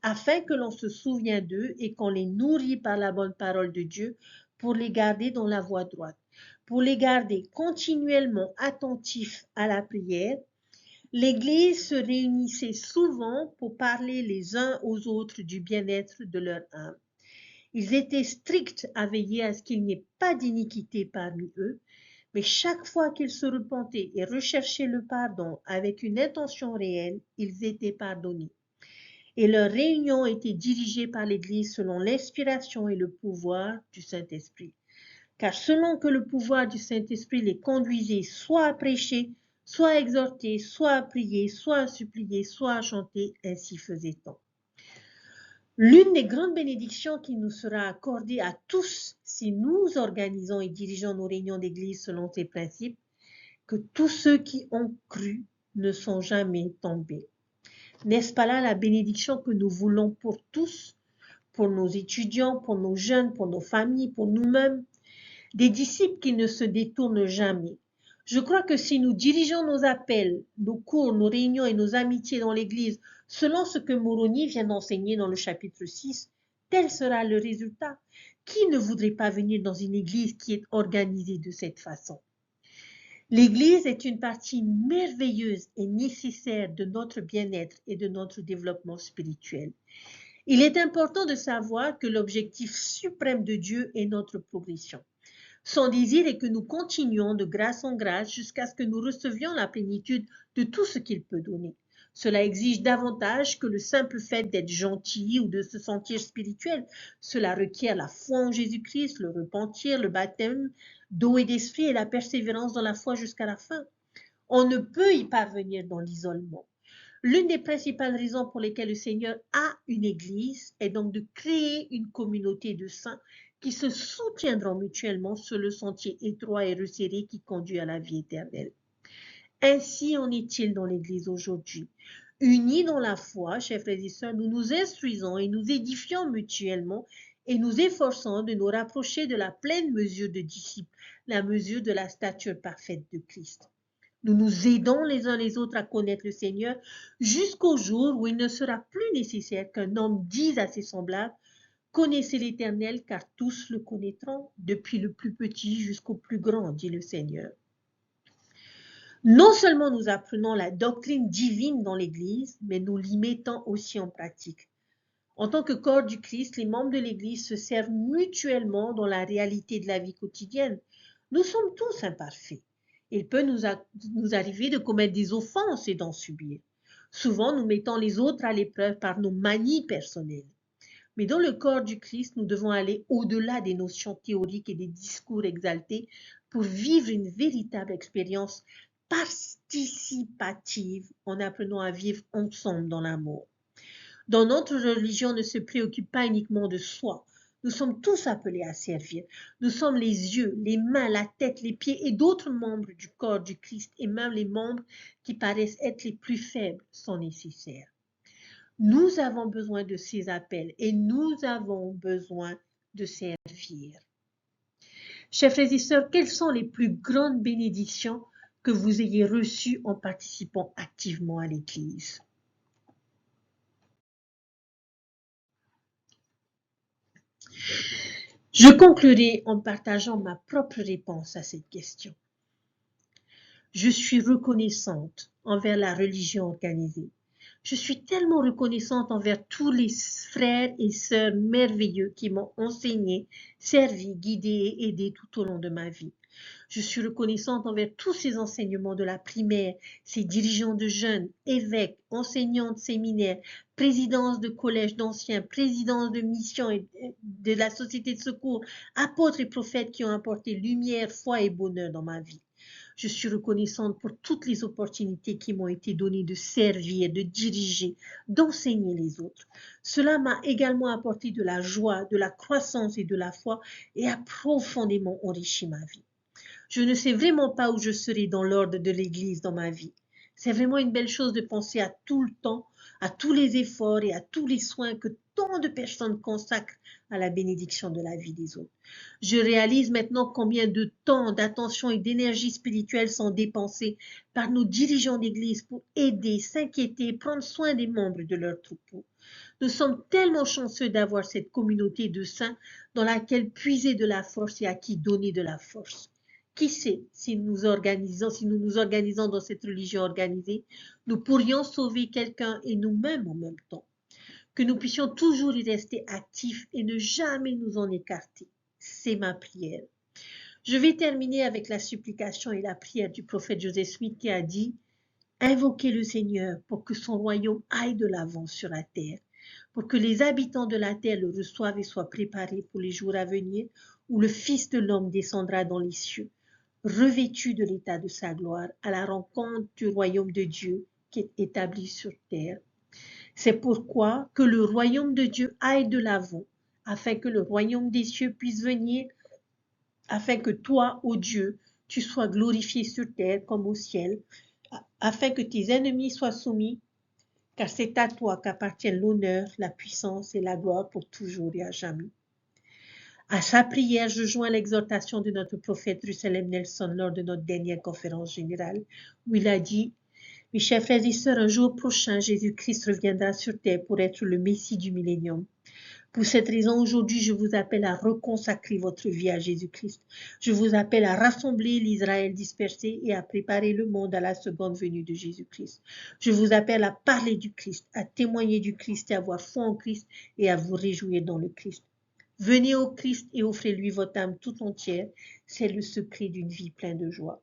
S1: afin que l'on se souvienne d'eux et qu'on les nourrit par la bonne parole de Dieu pour les garder dans la voie droite. pour les garder continuellement attentifs à la prière, l'Église se réunissait souvent pour parler les uns aux autres du bien-être de leur âme. Ils étaient stricts à veiller à ce qu'il n'y ait pas d'iniquité parmi eux, mais chaque fois qu'ils se repentaient et recherchaient le pardon avec une intention réelle, ils étaient pardonnés. Et leurs réunions étaient dirigées par l'Église selon l'inspiration et le pouvoir du Saint-Esprit. Car selon que le pouvoir du Saint-Esprit les conduisait soit à prêcher, soit à exhorter, soit à prier, soit à supplier, soit à chanter, ainsi faisait-on. L'une des grandes bénédictions qui nous sera accordée à tous si nous organisons et dirigeons nos réunions d'église selon ces principes, que tous ceux qui ont cru ne sont jamais tombés. N'est-ce pas là la bénédiction que nous voulons pour tous, pour nos étudiants, pour nos jeunes, pour nos familles, pour nous-mêmes? Des disciples qui ne se détournent jamais. Je crois que si nous dirigeons nos appels, nos cours, nos réunions et nos amitiés dans l'Église selon ce que Moroni vient d'enseigner dans le chapitre 6, tel sera le résultat. Qui ne voudrait pas venir dans une Église qui est organisée de cette façon? L'Église est une partie merveilleuse et nécessaire de notre bien-être et de notre développement spirituel. Il est important de savoir que l'objectif suprême de Dieu est notre progression. Son désir est que nous continuions de grâce en grâce jusqu'à ce que nous recevions la plénitude de tout ce qu'il peut donner. Cela exige davantage que le simple fait d'être gentil ou de se sentir spirituel. Cela requiert la foi en Jésus-Christ, le repentir, le baptême d'eau et d'esprit et la persévérance dans la foi jusqu'à la fin. On ne peut y parvenir dans l'isolement. L'une des principales raisons pour lesquelles le Seigneur a une église est donc de créer une communauté de saints qui se soutiendront mutuellement sur le sentier étroit et resserré qui conduit à la vie éternelle. Ainsi en est-il dans l'Église aujourd'hui. Unis dans la foi, chers frères et sœurs, nous nous instruisons et nous édifions mutuellement et nous efforçons de nous rapprocher de la pleine mesure de disciples, la mesure de la stature parfaite de Christ. Nous nous aidons les uns les autres à connaître le Seigneur jusqu'au jour où il ne sera plus nécessaire qu'un homme dise à ses semblables « Connaissez l'Éternel, car tous le connaîtront, depuis le plus petit jusqu'au plus grand, dit le Seigneur. » Non seulement nous apprenons la doctrine divine dans l'Église, mais nous l'y mettons aussi en pratique. En tant que corps du Christ, les membres de l'Église se servent mutuellement dans la réalité de la vie quotidienne. Nous sommes tous imparfaits. Il peut nous arriver de commettre des offenses et d'en subir. Souvent, nous mettons les autres à l'épreuve par nos manies personnelles. Mais dans le corps du Christ, nous devons aller au-delà des notions théoriques et des discours exaltés pour vivre une véritable expérience participative en apprenant à vivre ensemble dans l'amour. Dans notre religion ne se préoccupe pas uniquement de soi. Nous sommes tous appelés à servir. Nous sommes les yeux, les mains, la tête, les pieds et d'autres membres du corps du Christ et même les membres qui paraissent être les plus faibles sont nécessaires. Nous avons besoin de ces appels et nous avons besoin de servir. Chers frères et sœurs, quelles sont les plus grandes bénédictions que vous ayez reçues en participant activement à l'Église? Je conclurai en partageant ma propre réponse à cette question. Je suis reconnaissante envers la religion organisée. Je suis tellement reconnaissante envers tous les frères et sœurs merveilleux qui m'ont enseigné, servi, guidé et aidé tout au long de ma vie. Je suis reconnaissante envers tous ces enseignements de la primaire, ces dirigeants de jeunes, évêques, enseignants de séminaires, présidences de collèges d'anciens, présidences de missions et de la société de secours, apôtres et prophètes qui ont apporté lumière, foi et bonheur dans ma vie. Je suis reconnaissante pour toutes les opportunités qui m'ont été données de servir, de diriger, d'enseigner les autres. Cela m'a également apporté de la joie, de la croissance et de la foi et a profondément enrichi ma vie. Je ne sais vraiment pas où je serai dans l'ordre de l'Église dans ma vie. C'est vraiment une belle chose de penser à tout le temps, à tous les efforts et à tous les soins que tant de personnes consacrent à la bénédiction de la vie des autres. Je réalise maintenant combien de temps, d'attention et d'énergie spirituelle sont dépensés par nos dirigeants d'Église pour aider, s'inquiéter, prendre soin des membres de leur troupeau. Nous sommes tellement chanceux d'avoir cette communauté de saints dans laquelle puiser de la force et à qui donner de la force.
S2: Qui sait, si nous nous organisons dans cette religion organisée, nous pourrions sauver quelqu'un et nous-mêmes en même temps. Que nous puissions toujours y rester actifs et ne jamais nous en écarter. C'est ma prière. Je vais terminer avec la supplication et la prière du prophète Joseph Smith qui a dit: invoquez le Seigneur pour que son royaume aille de l'avant sur la terre, pour que les habitants de la terre le reçoivent et soient préparés pour les jours à venir où le Fils de l'homme descendra dans les cieux, revêtu de l'état de sa gloire, à la rencontre du royaume de Dieu qui est établi sur terre. C'est pourquoi que le royaume de Dieu aille de l'avant, afin que le royaume des cieux puisse venir, afin que toi, ô Dieu, tu sois glorifié sur terre comme au ciel, afin que tes ennemis soient soumis, car c'est à toi qu'appartiennent l'honneur, la puissance et la gloire pour toujours et à jamais. À sa prière, je joins l'exhortation de notre prophète Russell Nelson lors de notre dernière conférence générale, où il a dit: mes chers frères et sœurs, un jour prochain, Jésus-Christ reviendra sur terre pour être le Messie du millénium. Pour cette raison, aujourd'hui, je vous appelle à reconsacrer votre vie à Jésus-Christ. Je vous appelle à rassembler l'Israël dispersé et à préparer le monde à la seconde venue de Jésus-Christ. Je vous appelle à parler du Christ, à témoigner du Christ et à avoir foi en Christ et à vous réjouir dans le Christ. Venez au Christ et offrez-lui votre âme tout entière. C'est le secret d'une vie pleine de joie.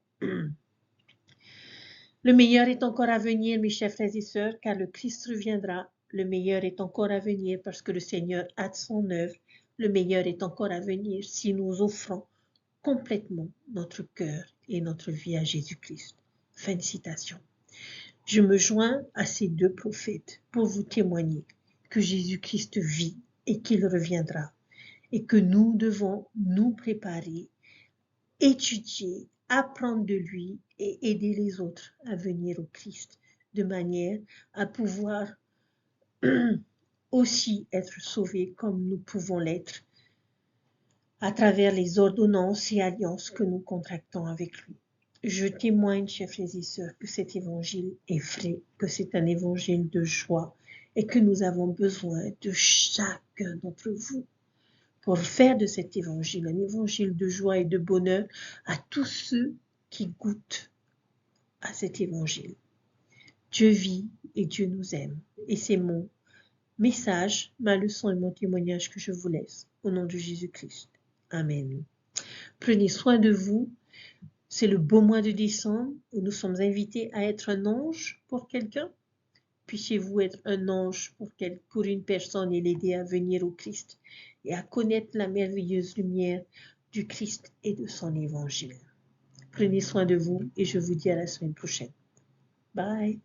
S2: Le meilleur est encore à venir, mes chers frères et sœurs, car le Christ reviendra. Le meilleur est encore à venir parce que le Seigneur a son œuvre. Le meilleur est encore à venir si nous offrons complètement notre cœur et notre vie à Jésus-Christ. Fin de citation. Je me joins à ces deux prophètes pour vous témoigner que Jésus-Christ vit et qu'il reviendra et que nous devons nous préparer, étudier, apprendre de lui et aider les autres à venir au Christ de manière à pouvoir aussi être sauvés comme nous pouvons l'être à travers les ordonnances et alliances que nous contractons avec lui. Je témoigne, chers frères et sœurs, que cet évangile est vrai, que c'est un évangile de joie et que nous avons besoin de chacun d'entre vous pour faire de cet évangile un évangile de joie et de bonheur à tous ceux qui goûtent à cet évangile. Dieu vit et Dieu nous aime. Et c'est mon message, ma leçon et mon témoignage que je vous laisse. Au nom de Jésus-Christ. Amen. Prenez soin de vous. C'est le beau mois de décembre où nous sommes invités à être un ange pour quelqu'un. Puissiez-vous être un ange pour une personne et l'aider à venir au Christ et à connaître la merveilleuse lumière du Christ et de son évangile. Prenez soin de vous et je vous dis à la semaine prochaine. Bye.